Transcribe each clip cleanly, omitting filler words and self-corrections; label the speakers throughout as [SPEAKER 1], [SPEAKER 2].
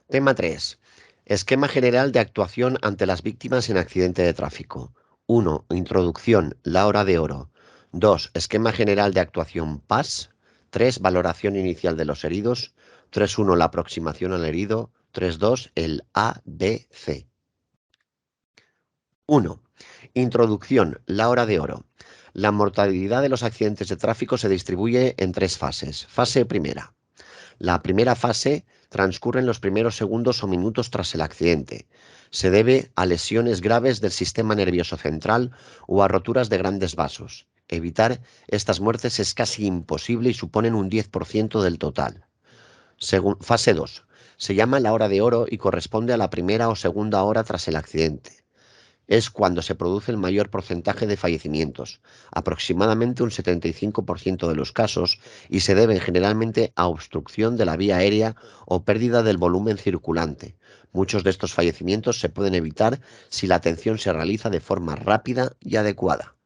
[SPEAKER 1] Tema 3. Esquema general de actuación ante las víctimas en accidente de tráfico. 1. Introducción, la hora de oro. 2. Esquema general de actuación PAS. 3. Valoración inicial de los heridos. 3.1. La aproximación al herido. 3.2. El ABC. 1. Introducción, la hora de oro. La mortalidad de los accidentes de tráfico se distribuye en tres fases. Fase primera. La primera fase transcurre en los primeros segundos o minutos tras el accidente. Se debe a lesiones graves del sistema nervioso central o a roturas de grandes vasos. Evitar estas muertes es casi imposible y suponen un 10% del total. Fase 2. Se llama la hora de oro y corresponde a la primera o segunda hora tras el accidente. Es cuando se produce el mayor porcentaje de fallecimientos, aproximadamente un 75% de los casos, y se deben generalmente a obstrucción de la vía aérea o pérdida del volumen circulante. Muchos de estos fallecimientos se pueden evitar si la atención se realiza de forma rápida y adecuada.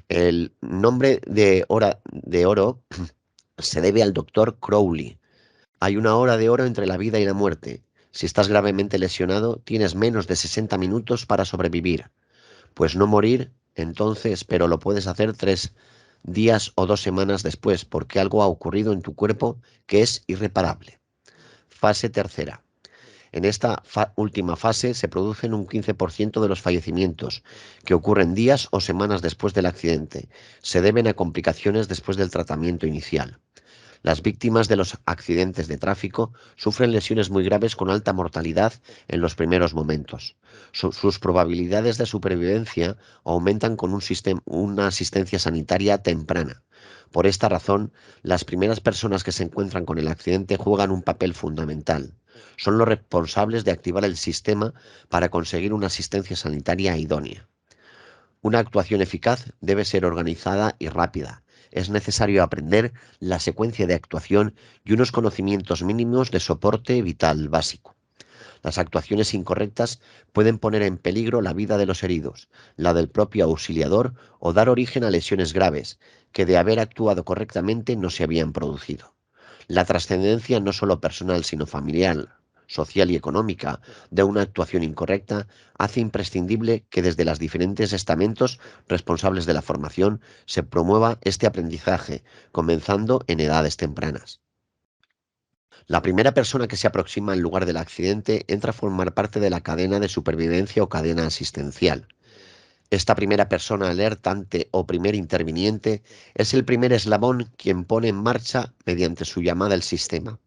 [SPEAKER 1] El nombre de hora de oro se debe al doctor Crowley. Hay una hora de oro entre la vida y la muerte. Si estás gravemente lesionado, tienes menos de 60 minutos para sobrevivir. Pues no morir, entonces, pero lo puedes hacer 3 días o 2 semanas después, porque algo ha ocurrido en tu cuerpo que es irreparable. Fase tercera. En esta última fase se producen un 15% de los fallecimientos, que ocurren días o semanas después del accidente. Se deben a complicaciones después del tratamiento inicial. Las víctimas de los accidentes de tráfico sufren lesiones muy graves con alta mortalidad en los primeros momentos. Sus probabilidades de supervivencia aumentan con una asistencia sanitaria temprana. Por esta razón, las primeras personas que se encuentran con el accidente juegan un papel fundamental. Son los responsables de activar el sistema para conseguir una asistencia sanitaria idónea. Una actuación eficaz debe ser organizada y rápida. Es necesario aprender la secuencia de actuación y unos conocimientos mínimos de soporte vital básico. Las actuaciones incorrectas pueden poner en peligro la vida de los heridos, la del propio auxiliador o dar origen a lesiones graves que de haber actuado correctamente no se habían producido. La trascendencia no solo personal sino familiar, social y económica de una actuación incorrecta hace imprescindible que desde los diferentes estamentos responsables de la formación se promueva este aprendizaje, comenzando en edades tempranas. La primera persona que se aproxima al lugar del accidente entra a formar parte de la cadena de supervivencia o cadena asistencial. Esta primera persona alertante o primer interviniente es el primer eslabón quien pone en marcha, mediante su llamada al sistema.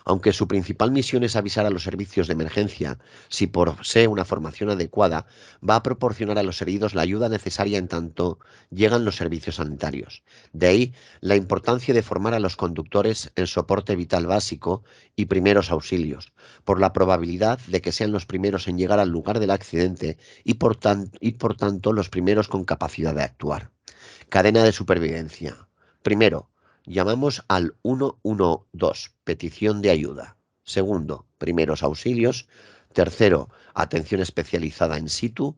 [SPEAKER 1] Aunque su principal misión es avisar a los servicios de emergencia, si posee una formación adecuada, va a proporcionar a los heridos la ayuda necesaria en tanto llegan los servicios sanitarios. De ahí la importancia de formar a los conductores en soporte vital básico y primeros auxilios, por la probabilidad de que sean los primeros en llegar al lugar del accidente y por tanto los primeros con capacidad de actuar. Cadena de supervivencia. Primero, llamamos al 112, petición de ayuda. Segundo, primeros auxilios. Tercero, atención especializada in situ.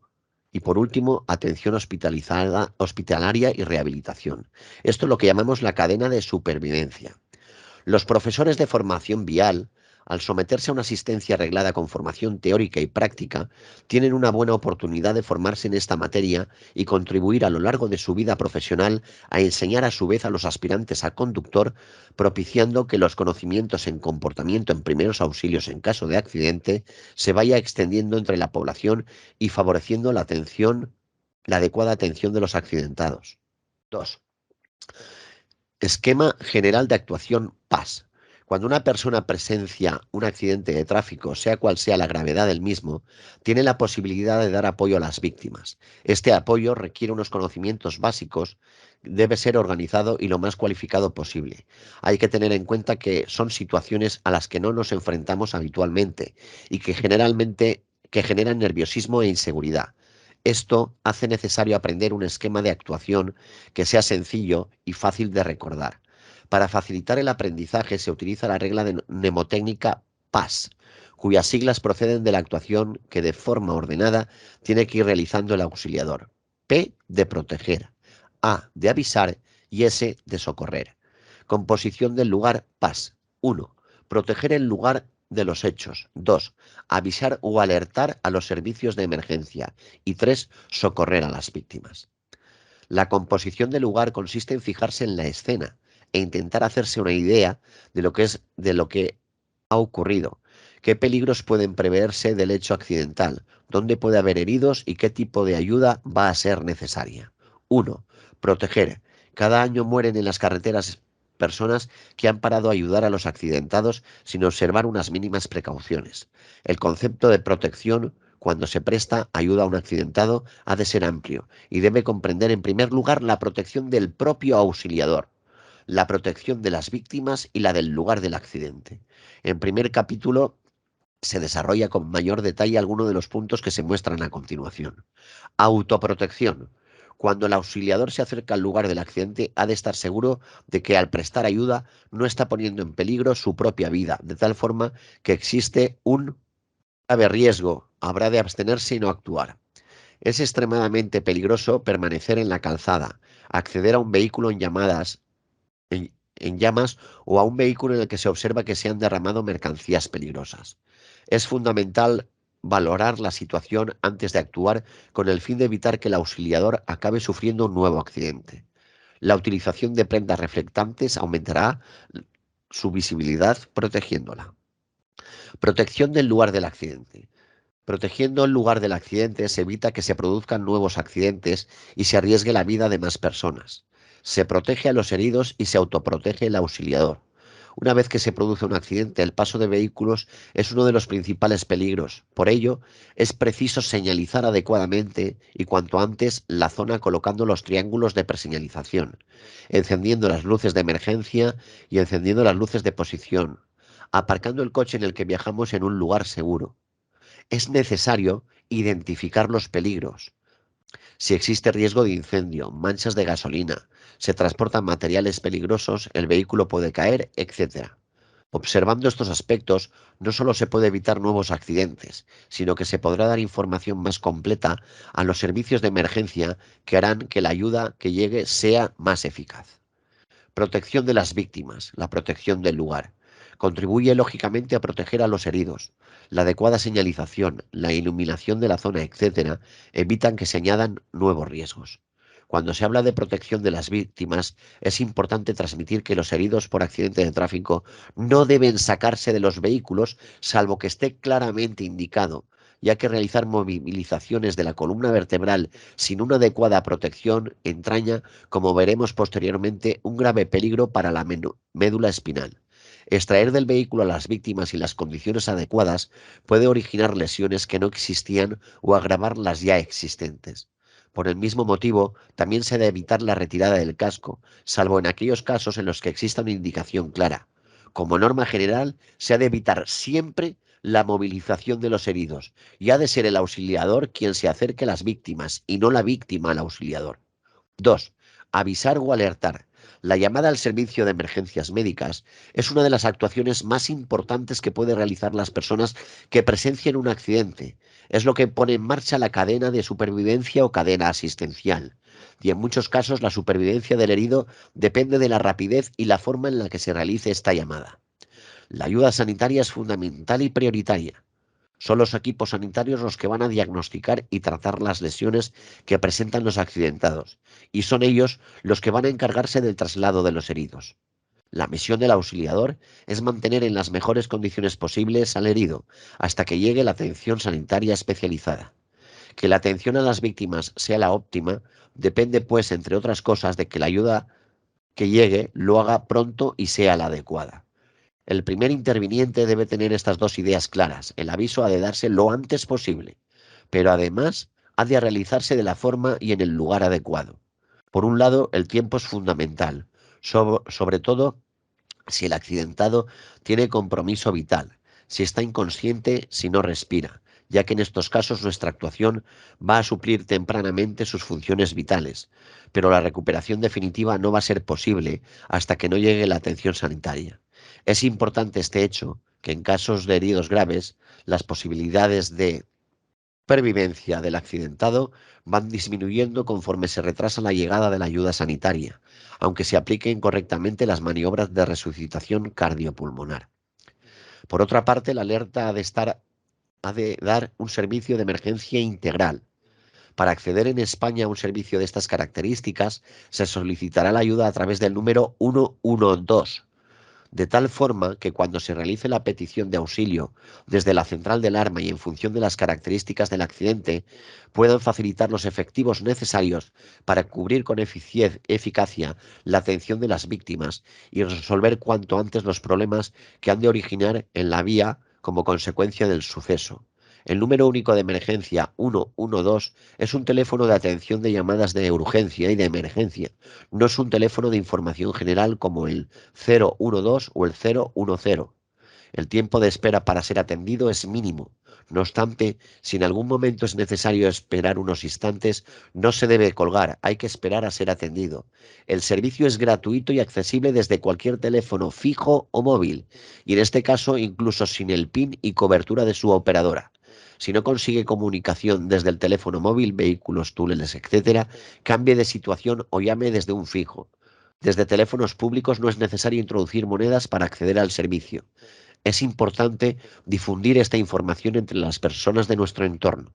[SPEAKER 1] Y por último, atención hospitalaria y rehabilitación. Esto es lo que llamamos la cadena de supervivencia. Los profesores de formación vial, al someterse a una asistencia arreglada con formación teórica y práctica, tienen una buena oportunidad de formarse en esta materia y contribuir a lo largo de su vida profesional a enseñar a su vez a los aspirantes a conductor, propiciando que los conocimientos en comportamiento en primeros auxilios en caso de accidente se vaya extendiendo entre la población y favoreciendo la adecuada atención de los accidentados. 2. Esquema general de actuación PAS. Cuando una persona presencia un accidente de tráfico, sea cual sea la gravedad del mismo, tiene la posibilidad de dar apoyo a las víctimas. Este apoyo requiere unos conocimientos básicos, debe ser organizado y lo más cualificado posible. Hay que tener en cuenta que son situaciones a las que no nos enfrentamos habitualmente y que generan nerviosismo e inseguridad. Esto hace necesario aprender un esquema de actuación que sea sencillo y fácil de recordar. Para facilitar el aprendizaje se utiliza la regla de mnemotécnica PAS, cuyas siglas proceden de la actuación que de forma ordenada tiene que ir realizando el auxiliador. P de proteger, A de avisar y S de socorrer. Composición del lugar PAS. 1. Proteger el lugar de los hechos. 2. Avisar o alertar a los servicios de emergencia. Y 3. Socorrer a las víctimas. La composición del lugar consiste en fijarse en la escena e intentar hacerse una idea de lo que ha ocurrido, qué peligros pueden preverse del hecho accidental, dónde puede haber heridos y qué tipo de ayuda va a ser necesaria. 1. Proteger. Cada año mueren en las carreteras personas que han parado a ayudar a los accidentados sin observar unas mínimas precauciones. El concepto de protección, cuando se presta ayuda a un accidentado, ha de ser amplio y debe comprender en primer lugar la protección del propio auxiliador, la protección de las víctimas y la del lugar del accidente. En primer capítulo se desarrolla con mayor detalle alguno de los puntos que se muestran a continuación. Autoprotección. Cuando el auxiliador se acerca al lugar del accidente, ha de estar seguro de que al prestar ayuda no está poniendo en peligro su propia vida, de tal forma que existe un grave riesgo, habrá de abstenerse y no actuar. Es extremadamente peligroso permanecer en la calzada, acceder a un vehículo en llamas o a un vehículo en el que se observa que se han derramado mercancías peligrosas. Es fundamental valorar la situación antes de actuar con el fin de evitar que el auxiliador acabe sufriendo un nuevo accidente. La utilización de prendas reflectantes aumentará su visibilidad protegiéndola. Protección del lugar del accidente. Protegiendo el lugar del accidente se evita que se produzcan nuevos accidentes y se arriesgue la vida de más personas. Se protege a los heridos y se autoprotege el auxiliador. Una vez que se produce un accidente, el paso de vehículos es uno de los principales peligros. Por ello, es preciso señalizar adecuadamente y cuanto antes la zona colocando los triángulos de preseñalización, encendiendo las luces de emergencia y encendiendo las luces de posición, aparcando el coche en el que viajamos en un lugar seguro. Es necesario identificar los peligros. Si existe riesgo de incendio, manchas de gasolina, se transportan materiales peligrosos, el vehículo puede caer, etc. Observando estos aspectos, no solo se puede evitar nuevos accidentes, sino que se podrá dar información más completa a los servicios de emergencia que harán que la ayuda que llegue sea más eficaz. Protección de las víctimas, la protección del lugar. Contribuye lógicamente a proteger a los heridos. La adecuada señalización, la iluminación de la zona, etc., evitan que se añadan nuevos riesgos. Cuando se habla de protección de las víctimas, es importante transmitir que los heridos por accidente de tráfico no deben sacarse de los vehículos salvo que esté claramente indicado, ya que realizar movilizaciones de la columna vertebral sin una adecuada protección entraña, como veremos posteriormente, un grave peligro para la médula espinal. Extraer del vehículo a las víctimas en las condiciones adecuadas puede originar lesiones que no existían o agravar las ya existentes. Por el mismo motivo, también se debe evitar la retirada del casco, salvo en aquellos casos en los que exista una indicación clara. Como norma general, se ha de evitar siempre la movilización de los heridos y ha de ser el auxiliador quien se acerque a las víctimas y no la víctima al auxiliador. 2. Avisar o alertar. La llamada al servicio de emergencias médicas es una de las actuaciones más importantes que pueden realizar las personas que presencien un accidente. Es lo que pone en marcha la cadena de supervivencia o cadena asistencial. Y en muchos casos la supervivencia del herido depende de la rapidez y la forma en la que se realice esta llamada. La ayuda sanitaria es fundamental y prioritaria. Son los equipos sanitarios los que van a diagnosticar y tratar las lesiones que presentan los accidentados, y son ellos los que van a encargarse del traslado de los heridos. La misión del auxiliador es mantener en las mejores condiciones posibles al herido hasta que llegue la atención sanitaria especializada. Que la atención a las víctimas sea la óptima depende, pues, entre otras cosas, de que la ayuda que llegue lo haga pronto y sea la adecuada. El primer interviniente debe tener estas dos ideas claras. El aviso ha de darse lo antes posible, pero además ha de realizarse de la forma y en el lugar adecuado. Por un lado, el tiempo es fundamental, sobre todo si el accidentado tiene compromiso vital, si está inconsciente, si no respira, ya que en estos casos nuestra actuación va a suplir tempranamente sus funciones vitales, pero la recuperación definitiva no va a ser posible hasta que no llegue la atención sanitaria. Es importante este hecho, que en casos de heridos graves, las posibilidades de supervivencia del accidentado van disminuyendo conforme se retrasa la llegada de la ayuda sanitaria, aunque se apliquen correctamente las maniobras de resucitación cardiopulmonar. Por otra parte, la alerta ha de dar un servicio de emergencia integral. Para acceder en España a un servicio de estas características, se solicitará la ayuda a través del número 112, de tal forma que cuando se realice la petición de auxilio desde la central del alarma y en función de las características del accidente, puedan facilitar los efectivos necesarios para cubrir con eficacia la atención de las víctimas y resolver cuanto antes los problemas que han de originar en la vía como consecuencia del suceso. El número único de emergencia 112 es un teléfono de atención de llamadas de urgencia y de emergencia. No es un teléfono de información general como el 012 o el 010. El tiempo de espera para ser atendido es mínimo. No obstante, si en algún momento es necesario esperar unos instantes, no se debe colgar, hay que esperar a ser atendido. El servicio es gratuito y accesible desde cualquier teléfono fijo o móvil, y en este caso incluso sin el PIN y cobertura de su operadora. Si no consigue comunicación desde el teléfono móvil, vehículos, túneles, etcétera, cambie de situación o llame desde un fijo. Desde teléfonos públicos no es necesario introducir monedas para acceder al servicio. Es importante difundir esta información entre las personas de nuestro entorno.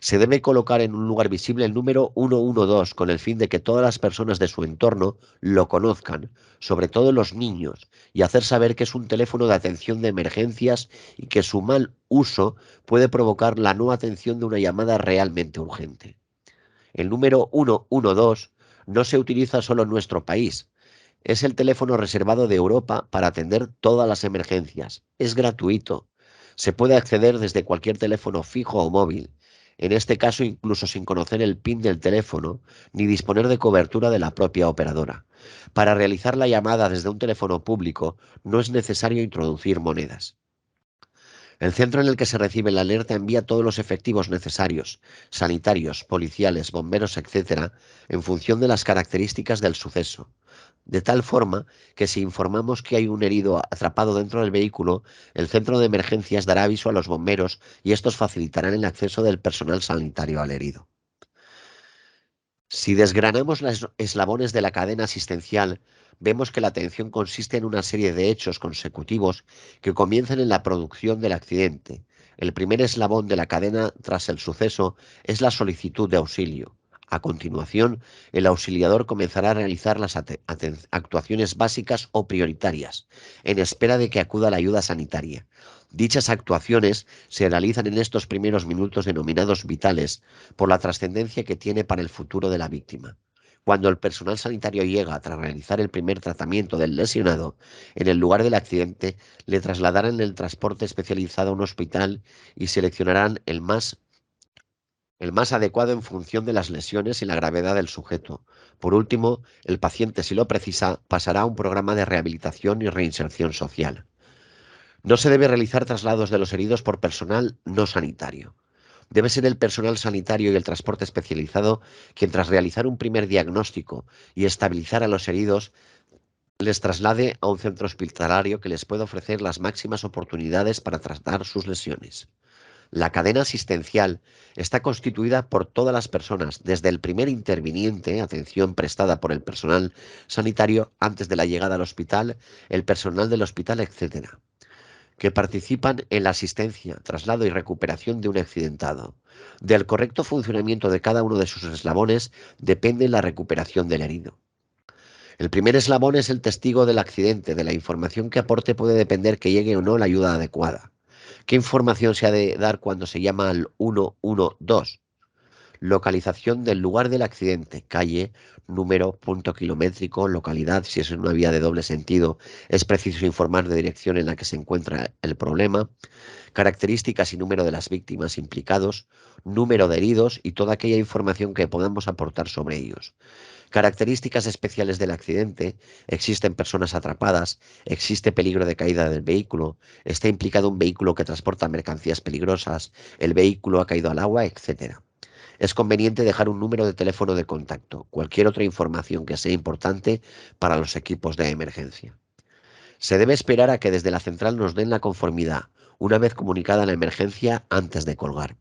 [SPEAKER 1] Se debe colocar en un lugar visible el número 112 con el fin de que todas las personas de su entorno lo conozcan, sobre todo los niños, y hacer saber que es un teléfono de atención de emergencias y que su mal uso puede provocar la no atención de una llamada realmente urgente. El número 112 no se utiliza solo en nuestro país. Es el teléfono reservado de Europa para atender todas las emergencias. Es gratuito. Se puede acceder desde cualquier teléfono fijo o móvil. En este caso, incluso sin conocer el PIN del teléfono ni disponer de cobertura de la propia operadora. Para realizar la llamada desde un teléfono público no es necesario introducir monedas. El centro en el que se recibe la alerta envía todos los efectivos necesarios, sanitarios, policiales, bomberos, etcétera, en función de las características del suceso. De tal forma que si informamos que hay un herido atrapado dentro del vehículo, el centro de emergencias dará aviso a los bomberos y estos facilitarán el acceso del personal sanitario al herido. Si desgranamos los eslabones de la cadena asistencial, vemos que la atención consiste en una serie de hechos consecutivos que comienzan en la producción del accidente. El primer eslabón de la cadena tras el suceso es la solicitud de auxilio. A continuación, el auxiliador comenzará a realizar las actuaciones básicas o prioritarias, en espera de que acuda la ayuda sanitaria. Dichas actuaciones se realizan en estos primeros minutos denominados vitales por la trascendencia que tiene para el futuro de la víctima. Cuando el personal sanitario llega tras realizar el primer tratamiento del lesionado, en el lugar del accidente le trasladarán en el transporte especializado a un hospital y seleccionarán el más adecuado en función de las lesiones y la gravedad del sujeto. Por último, el paciente, si lo precisa, pasará a un programa de rehabilitación y reinserción social. No se debe realizar traslados de los heridos por personal no sanitario. Debe ser el personal sanitario y el transporte especializado quien, tras realizar un primer diagnóstico y estabilizar a los heridos, les traslade a un centro hospitalario que les pueda ofrecer las máximas oportunidades para tratar sus lesiones. La cadena asistencial está constituida por todas las personas, desde el primer interviniente, atención prestada por el personal sanitario antes de la llegada al hospital, el personal del hospital, etcétera, que participan en la asistencia, traslado y recuperación de un accidentado. Del correcto funcionamiento de cada uno de sus eslabones depende la recuperación del herido. El primer eslabón es el testigo del accidente. De la información que aporte puede depender que llegue o no la ayuda adecuada. ¿Qué información se ha de dar cuando se llama al 112? Localización del lugar del accidente, calle, número, punto kilométrico, localidad, si es en una vía de doble sentido, es preciso informar de dirección en la que se encuentra el problema, características y número de las víctimas implicados, número de heridos y toda aquella información que podamos aportar sobre ellos. Características especiales del accidente: existen personas atrapadas, existe peligro de caída del vehículo, está implicado un vehículo que transporta mercancías peligrosas, el vehículo ha caído al agua, etcétera. Es conveniente dejar un número de teléfono de contacto, cualquier otra información que sea importante para los equipos de emergencia. Se debe esperar a que desde la central nos den la conformidad, una vez comunicada la emergencia, antes de colgar.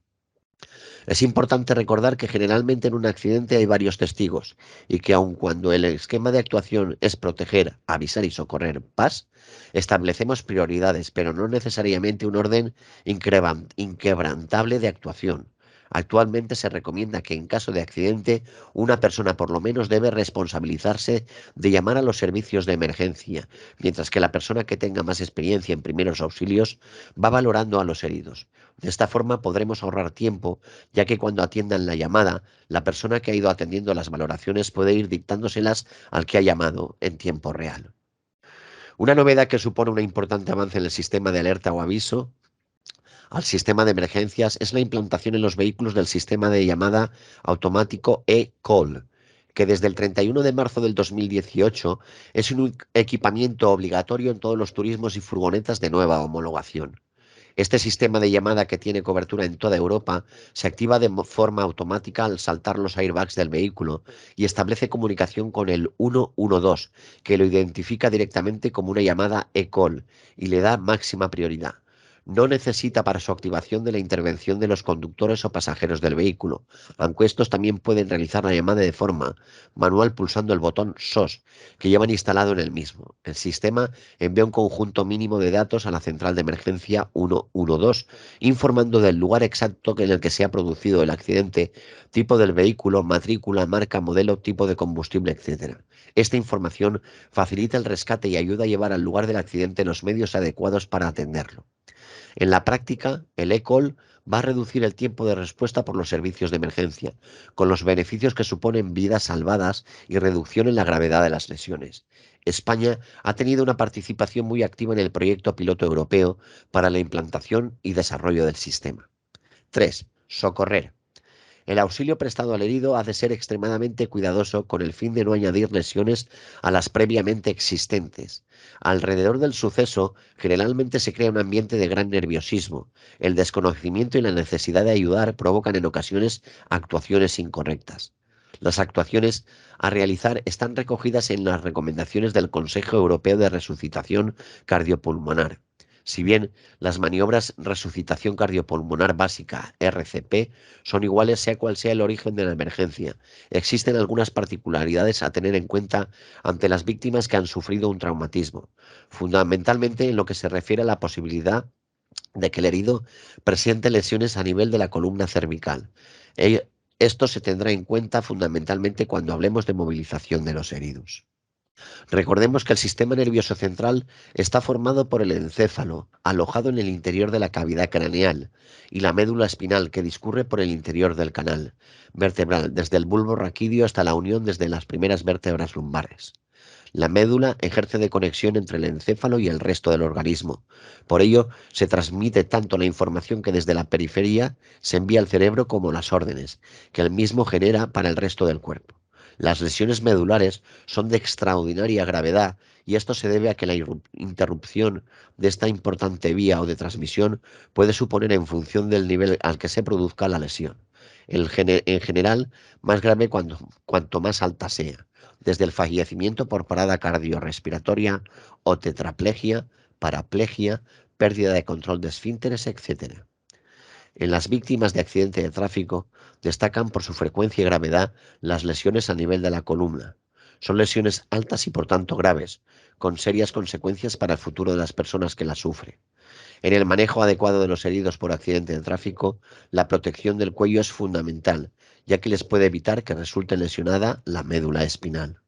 [SPEAKER 1] Es importante recordar que generalmente en un accidente hay varios testigos y que aun cuando el esquema de actuación es proteger, avisar y socorrer paz, establecemos prioridades, pero no necesariamente un orden inquebrantable de actuación. Actualmente se recomienda que en caso de accidente una persona por lo menos debe responsabilizarse de llamar a los servicios de emergencia, mientras que la persona que tenga más experiencia en primeros auxilios va valorando a los heridos. De esta forma podremos ahorrar tiempo, ya que cuando atiendan la llamada, la persona que ha ido atendiendo las valoraciones puede ir dictándoselas al que ha llamado en tiempo real. Una novedad que supone un importante avance en el sistema de alerta o aviso al sistema de emergencias es la implantación en los vehículos del sistema de llamada automático eCall, que desde el 31 de marzo del 2018 es un equipamiento obligatorio en todos los turismos y furgonetas de nueva homologación. Este sistema de llamada, que tiene cobertura en toda Europa, se activa de forma automática al saltar los airbags del vehículo y establece comunicación con el 112, que lo identifica directamente como una llamada eCall y le da máxima prioridad. No necesita para su activación de la intervención de los conductores o pasajeros del vehículo, aunque estos también pueden realizar la llamada de forma manual pulsando el botón SOS que llevan instalado en el mismo. El sistema envía un conjunto mínimo de datos a la central de emergencia 112, informando del lugar exacto en el que se ha producido el accidente, tipo del vehículo, matrícula, marca, modelo, tipo de combustible, etc. Esta información facilita el rescate y ayuda a llevar al lugar del accidente los medios adecuados para atenderlo. En la práctica, el eCall va a reducir el tiempo de respuesta por los servicios de emergencia, con los beneficios que suponen vidas salvadas y reducción en la gravedad de las lesiones. España ha tenido una participación muy activa en el proyecto piloto europeo para la implantación y desarrollo del sistema. 3. Socorrer. El auxilio prestado al herido ha de ser extremadamente cuidadoso con el fin de no añadir lesiones a las previamente existentes. Alrededor del suceso, generalmente se crea un ambiente de gran nerviosismo. El desconocimiento y la necesidad de ayudar provocan en ocasiones actuaciones incorrectas. Las actuaciones a realizar están recogidas en las recomendaciones del Consejo Europeo de Resucitación Cardiopulmonar. Si bien las maniobras resucitación cardiopulmonar básica, RCP, son iguales sea cual sea el origen de la emergencia, existen algunas particularidades a tener en cuenta ante las víctimas que han sufrido un traumatismo, fundamentalmente en lo que se refiere a la posibilidad de que el herido presente lesiones a nivel de la columna cervical. Esto se tendrá en cuenta fundamentalmente cuando hablemos de movilización de los heridos. Recordemos que el sistema nervioso central está formado por el encéfalo, alojado en el interior de la cavidad craneal, y la médula espinal, que discurre por el interior del canal vertebral, desde el bulbo raquídeo hasta la unión desde las primeras vértebras lumbares. La médula ejerce de conexión entre el encéfalo y el resto del organismo. Por ello, se transmite tanto la información que desde la periferia se envía al cerebro como las órdenes, que el mismo genera para el resto del cuerpo. Las lesiones medulares son de extraordinaria gravedad y esto se debe a que la interrupción de esta importante vía o de transmisión puede suponer en función del nivel al que se produzca la lesión. En general, más grave cuanto más alta sea, desde el fallecimiento por parada cardiorrespiratoria o tetraplegia, paraplegia, pérdida de control de esfínteres, etc. En las víctimas de accidente de tráfico destacan por su frecuencia y gravedad las lesiones a nivel de la columna. Son lesiones altas y por tanto graves, con serias consecuencias para el futuro de las personas que las sufren. En el manejo adecuado de los heridos por accidente de tráfico, la protección del cuello es fundamental, ya que les puede evitar que resulte lesionada la médula espinal.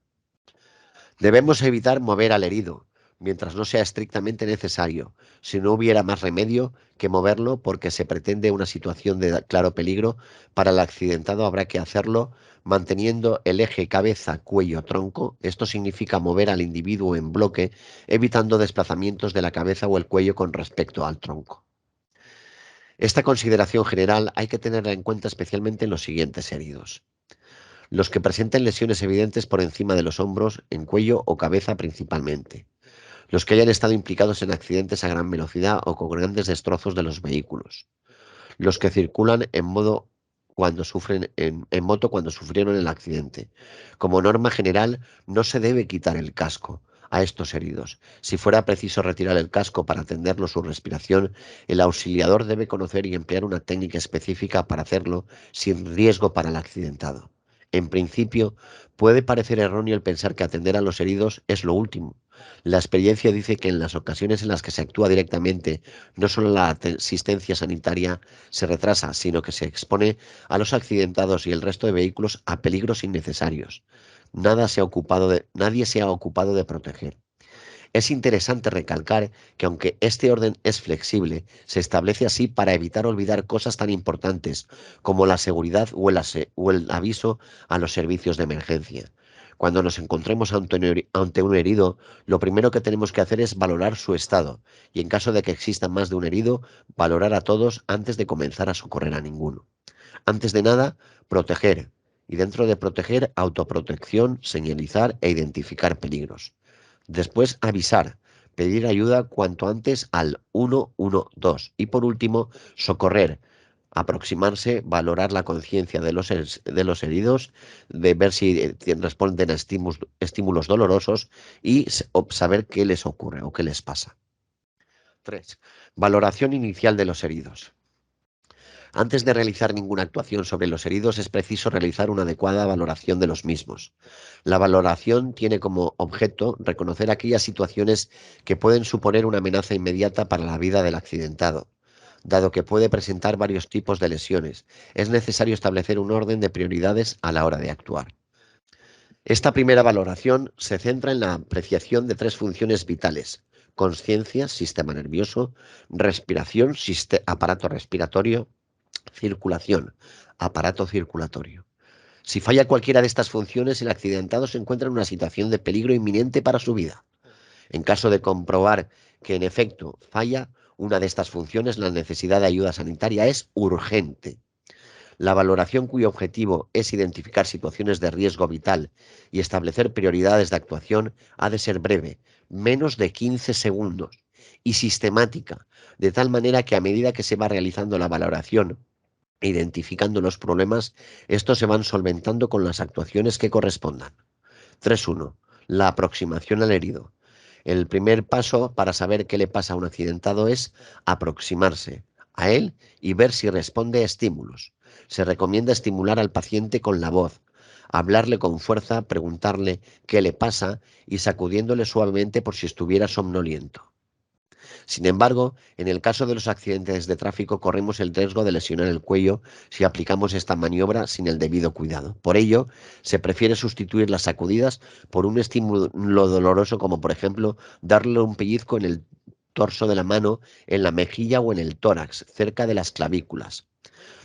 [SPEAKER 1] Debemos evitar mover al herido, mientras no sea estrictamente necesario, si no hubiera más remedio que moverlo porque se pretende una situación de claro peligro. Para el accidentado habrá que hacerlo manteniendo el eje cabeza-cuello-tronco. Esto significa mover al individuo en bloque, evitando desplazamientos de la cabeza o el cuello con respecto al tronco. Esta consideración general hay que tenerla en cuenta especialmente en los siguientes heridos: los que presenten lesiones evidentes por encima de los hombros, en cuello o cabeza principalmente; los que hayan estado implicados en accidentes a gran velocidad o con grandes destrozos de los vehículos; los que circulan en moto cuando sufrieron el accidente. Como norma general, no se debe quitar el casco, a estos heridos. Si fuera preciso retirar el casco para atenderlo su respiración, el auxiliador debe conocer y emplear una técnica específica para hacerlo sin riesgo para el accidentado. En principio, puede parecer erróneo el pensar que atender a los heridos es lo último. La experiencia dice que en las ocasiones en las que se actúa directamente, no solo la asistencia sanitaria se retrasa, sino que se expone a los accidentados y el resto de vehículos a peligros innecesarios. Nadie se ha ocupado de proteger. Es interesante recalcar que aunque este orden es flexible, se establece así para evitar olvidar cosas tan importantes como la seguridad o el aviso a los servicios de emergencia. Cuando nos encontremos ante un herido, lo primero que tenemos que hacer es valorar su estado y en caso de que exista más de un herido, valorar a todos antes de comenzar a socorrer a ninguno. Antes de nada, proteger. Y dentro de proteger, autoprotección, señalizar e identificar peligros. Después, avisar, pedir ayuda cuanto antes al 112. Y por último, socorrer, aproximarse, valorar la conciencia de los heridos, de ver si responden a estímulos dolorosos y saber qué les ocurre o qué les pasa. 3. Valoración inicial de los heridos. Antes de realizar ninguna actuación sobre los heridos es preciso realizar una adecuada valoración de los mismos. La valoración tiene como objeto reconocer aquellas situaciones que pueden suponer una amenaza inmediata para la vida del accidentado. Dado que puede presentar varios tipos de lesiones, es necesario establecer un orden de prioridades a la hora de actuar. Esta primera valoración se centra en la apreciación de tres funciones vitales: conciencia, sistema nervioso; respiración, aparato respiratorio; circulación, aparato circulatorio. Si falla cualquiera de estas funciones, el accidentado se encuentra en una situación de peligro inminente para su vida. En caso de comprobar que en efecto falla una de estas funciones, la necesidad de ayuda sanitaria es urgente. La valoración, cuyo objetivo es identificar situaciones de riesgo vital y establecer prioridades de actuación, ha de ser breve, menos de 15 segundos, y sistemática, de tal manera que a medida que se va realizando la valoración identificando los problemas, estos se van solventando con las actuaciones que correspondan. 3.1. La aproximación al herido. El primer paso para saber qué le pasa a un accidentado es aproximarse a él y ver si responde a estímulos. Se recomienda estimular al paciente con la voz, hablarle con fuerza, preguntarle qué le pasa y sacudiéndole suavemente por si estuviera somnoliento. Sin embargo, en el caso de los accidentes de tráfico corremos el riesgo de lesionar el cuello si aplicamos esta maniobra sin el debido cuidado. Por ello, se prefiere sustituir las sacudidas por un estímulo doloroso, como por ejemplo darle un pellizco en el torso de la mano, en la mejilla o en el tórax, cerca de las clavículas.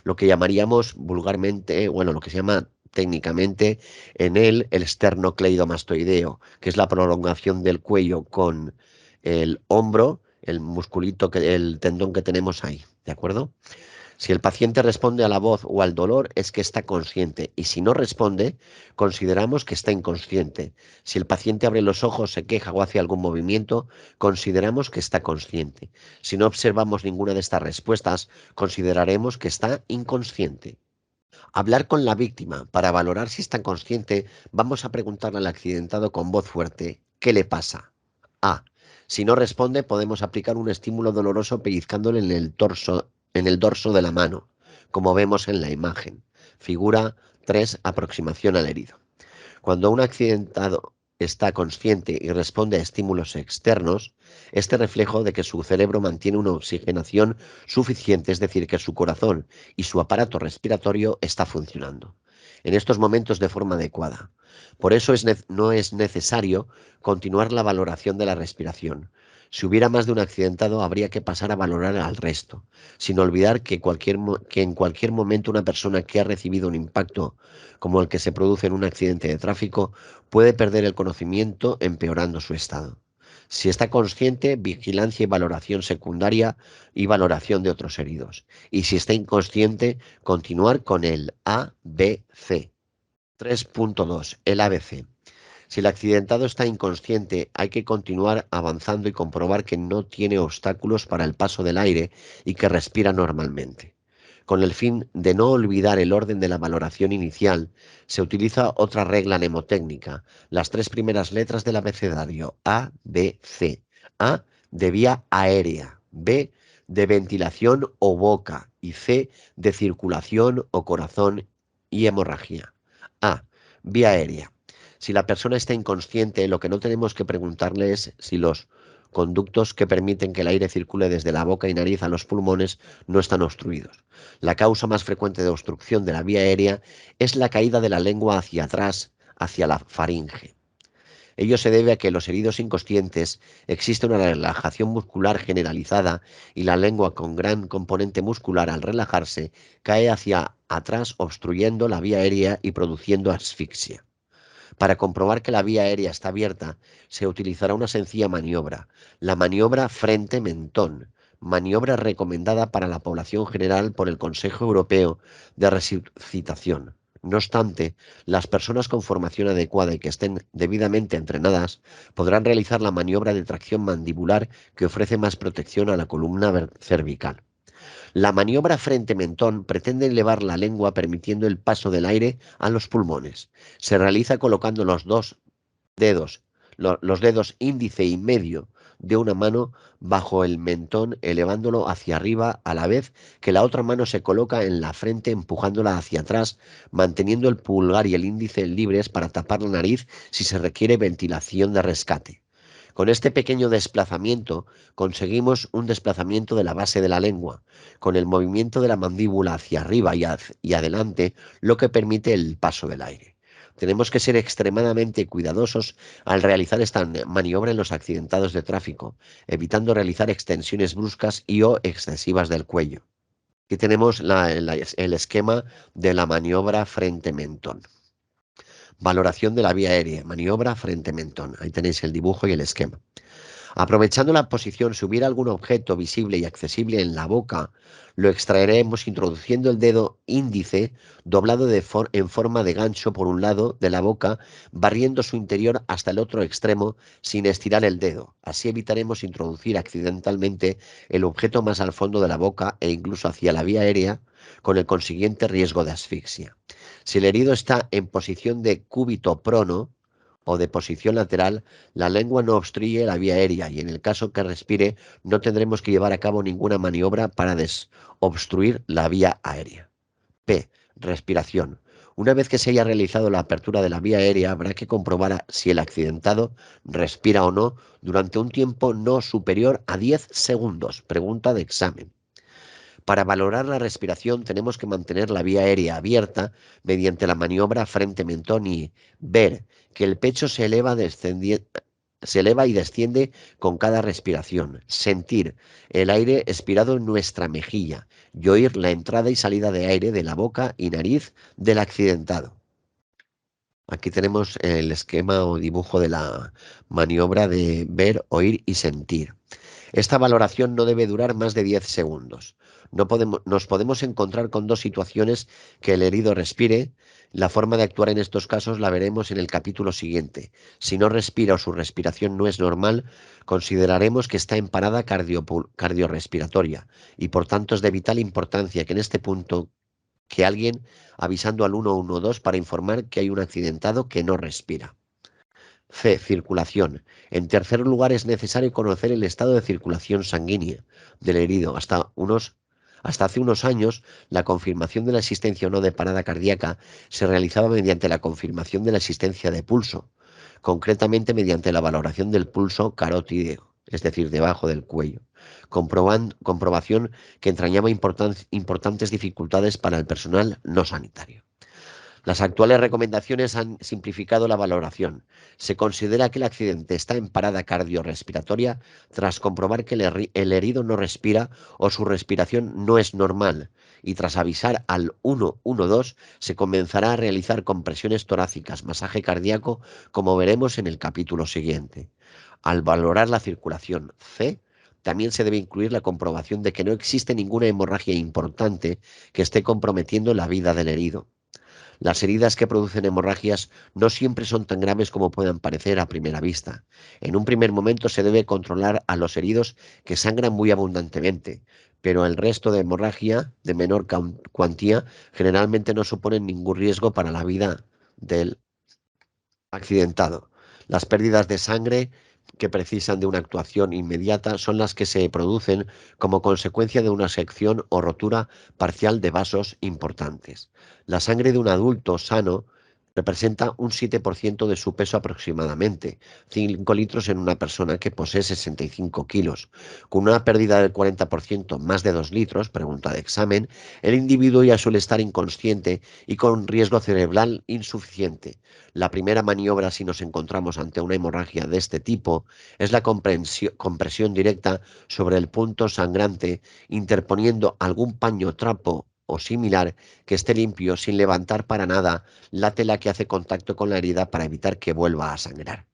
[SPEAKER 1] Lo que llamaríamos vulgarmente, bueno, lo que se llama técnicamente en el esternocleidomastoideo, que es la prolongación del cuello con el hombro, el musculito, el tendón que tenemos ahí, ¿de acuerdo? Si el paciente responde a la voz o al dolor, es que está consciente, y si no responde, consideramos que está inconsciente. Si el paciente abre los ojos, se queja o hace algún movimiento, consideramos que está consciente. Si no observamos ninguna de estas respuestas, consideraremos que está inconsciente. Hablar con la víctima para valorar si está consciente, vamos a preguntarle al accidentado con voz fuerte: ¿qué le pasa? A. Si no responde, podemos aplicar un estímulo doloroso pellizcándole en el dorso de la mano, como vemos en la imagen. Figura 3, aproximación al herido. Cuando un accidentado está consciente y responde a estímulos externos, este reflejo de que su cerebro mantiene una oxigenación suficiente, es decir, que su corazón y su aparato respiratorio está funcionando en estos momentos de forma adecuada. Por eso no es necesario continuar la valoración de la respiración. Si hubiera más de un accidentado, habría que pasar a valorar al resto, sin olvidar que en cualquier momento una persona que ha recibido un impacto como el que se produce en un accidente de tráfico puede perder el conocimiento, empeorando su estado. Si está consciente, vigilancia y valoración secundaria y valoración de otros heridos. Y si está inconsciente, continuar con el ABC. 3.2. El ABC. Si el accidentado está inconsciente, hay que continuar avanzando y comprobar que no tiene obstáculos para el paso del aire y que respira normalmente. Con el fin de no olvidar el orden de la valoración inicial, se utiliza otra regla mnemotécnica, las tres primeras letras del abecedario, A, B, C. A de vía aérea, B de ventilación o boca y C de circulación o corazón y hemorragia. A, vía aérea. Si la persona está inconsciente, lo que no tenemos que preguntarle es si los conductos que permiten que el aire circule desde la boca y nariz a los pulmones no están obstruidos. La causa más frecuente de obstrucción de la vía aérea es la caída de la lengua hacia atrás, hacia la faringe. Ello se debe a que en los heridos inconscientes existe una relajación muscular generalizada y la lengua con gran componente muscular al relajarse cae hacia atrás obstruyendo la vía aérea y produciendo asfixia. Para comprobar que la vía aérea está abierta, se utilizará una sencilla maniobra, la maniobra frente-mentón, maniobra recomendada para la población general por el Consejo Europeo de Resucitación. No obstante, las personas con formación adecuada y que estén debidamente entrenadas podrán realizar la maniobra de tracción mandibular que ofrece más protección a la columna cervical. La maniobra frente-mentón pretende elevar la lengua permitiendo el paso del aire a los pulmones. Se realiza colocando dedos, los dedos índice y medio de una mano bajo el mentón, elevándolo hacia arriba a la vez que la otra mano se coloca en la frente empujándola hacia atrás, manteniendo el pulgar y el índice libres para tapar la nariz si se requiere ventilación de rescate. Con este pequeño desplazamiento conseguimos un desplazamiento de la base de la lengua, con el movimiento de la mandíbula hacia arriba y adelante, lo que permite el paso del aire. Tenemos que ser extremadamente cuidadosos al realizar esta maniobra en los accidentados de tráfico, evitando realizar extensiones bruscas y o excesivas del cuello. Aquí tenemos el esquema de la maniobra frente-mentón. Valoración de la vía aérea, maniobra frente-mentón. Ahí tenéis el dibujo y el esquema. Aprovechando la posición, si hubiera algún objeto visible y accesible en la boca, lo extraeremos introduciendo el dedo índice doblado en forma de gancho por un lado de la boca, barriendo su interior hasta el otro extremo sin estirar el dedo. Así evitaremos introducir accidentalmente el objeto más al fondo de la boca e incluso hacia la vía aérea, con el consiguiente riesgo de asfixia. Si el herido está en posición de cúbito prono, o de posición lateral, la lengua no obstruye la vía aérea y en el caso que respire no tendremos que llevar a cabo ninguna maniobra para desobstruir la vía aérea. P. Respiración. Una vez que se haya realizado la apertura de la vía aérea, habrá que comprobar si el accidentado respira o no durante un tiempo no superior a 10 segundos. Pregunta de examen. Para valorar la respiración tenemos que mantener la vía aérea abierta mediante la maniobra frente-mentón y ver que el pecho se eleva y desciende con cada respiración, sentir el aire expirado en nuestra mejilla y oír la entrada y salida de aire de la boca y nariz del accidentado. Aquí tenemos el esquema o dibujo de la maniobra de ver, oír y sentir. Esta valoración no debe durar más de 10 segundos. Nos podemos encontrar con dos situaciones: que el herido respire. La forma de actuar en estos casos la veremos en el capítulo siguiente. Si no respira o su respiración no es normal, consideraremos que está en parada cardiorrespiratoria y por tanto es de vital importancia que en este punto que alguien avisando al 112 para informar que hay un accidentado que no respira. C. Circulación. En tercer lugar, es necesario conocer el estado de circulación sanguínea del herido. Hasta hace unos años, la confirmación de la existencia o no de parada cardíaca se realizaba mediante la confirmación de la existencia de pulso, concretamente mediante la valoración del pulso carótido, es decir, debajo del cuello. Comprobación que entrañaba importantes dificultades para el personal no sanitario. Las actuales recomendaciones han simplificado la valoración. Se considera que el accidente está en parada cardiorrespiratoria tras comprobar que el herido no respira o su respiración no es normal y tras avisar al 112 se comenzará a realizar compresiones torácicas, masaje cardíaco, como veremos en el capítulo siguiente. Al valorar la circulación C, también se debe incluir la comprobación de que no existe ninguna hemorragia importante que esté comprometiendo la vida del herido. Las heridas que producen hemorragias no siempre son tan graves como puedan parecer a primera vista. En un primer momento se debe controlar a los heridos que sangran muy abundantemente, pero el resto de hemorragia de menor cuantía generalmente no suponen ningún riesgo para la vida del accidentado. Las pérdidas de sangre que precisan de una actuación inmediata son las que se producen como consecuencia de una sección o rotura parcial de vasos importantes. La sangre de un adulto sano representa un 7% de su peso aproximadamente, 5 litros en una persona que posee 65 kilos. Con una pérdida del 40%, más de 2 litros, pregunta de examen, el individuo ya suele estar inconsciente y con riesgo cerebral insuficiente. La primera maniobra, si nos encontramos ante una hemorragia de este tipo, es la compresión directa sobre el punto sangrante, interponiendo algún paño, trapo o similar que esté limpio sin levantar para nada la tela que hace contacto con la herida para evitar que vuelva a sangrar.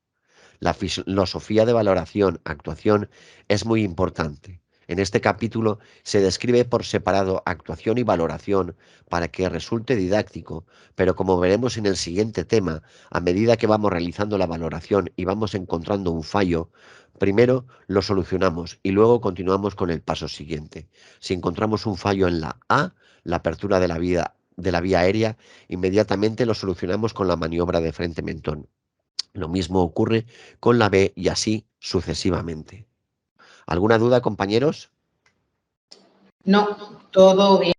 [SPEAKER 1] La filosofía de valoración, actuación, es muy importante. En este capítulo se describe por separado actuación y valoración para que resulte didáctico, pero como veremos en el siguiente tema, a medida que vamos realizando la valoración y vamos encontrando un fallo, primero lo solucionamos y luego continuamos con el paso siguiente. Si encontramos un fallo en la A, la apertura de la vía aérea, inmediatamente lo solucionamos con la maniobra de frente-mentón. Lo mismo ocurre con la B y así sucesivamente. ¿Alguna duda, compañeros?
[SPEAKER 2] No, todo bien.